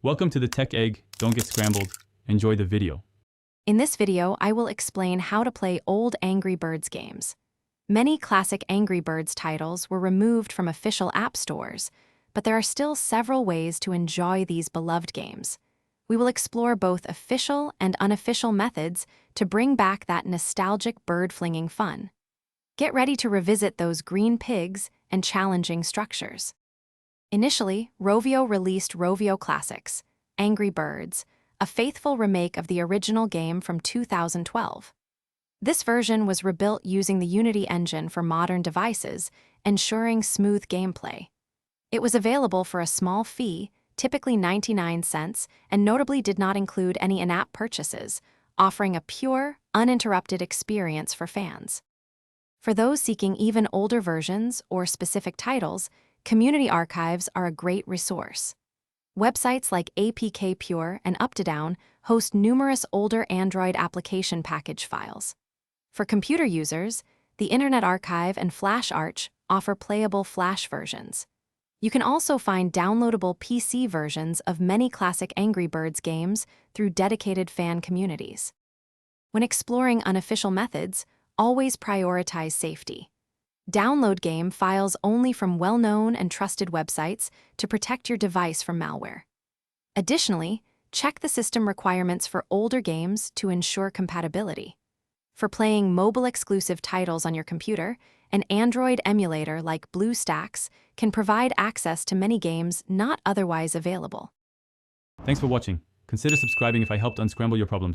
Welcome to the Tech Egg. Don't get scrambled. Enjoy the video. In this video, I will explain how to play old Angry Birds games. Many classic Angry Birds titles were removed from official app stores, but there are still several ways to enjoy these beloved games. We will explore both official and unofficial methods to bring back that nostalgic bird-flinging fun. Get ready to revisit those green pigs and challenging structures. Initially, Rovio released Rovio Classics, Angry Birds, a faithful remake of the original game from 2012. This version was rebuilt using the Unity engine for modern devices, ensuring smooth gameplay. It was available for a small fee, typically 99 cents, and notably did not include any in-app purchases, offering a pure, uninterrupted experience for fans. For those seeking even older versions or specific titles, community archives are a great resource. Websites like APK Pure and UpToDown host numerous older Android application package files. For computer users, the Internet Archive and FlashArch offer playable Flash versions. You can also find downloadable PC versions of many classic Angry Birds games through dedicated fan communities. When exploring unofficial methods, always prioritize safety. Download game files only from well-known and trusted websites to protect your device from malware. Additionally, check the system requirements for older games to ensure compatibility. For playing mobile-exclusive titles on your computer, an Android emulator like BlueStacks can provide access to many games not otherwise available. Thanks for watching. Consider subscribing if I helped unscramble your problems.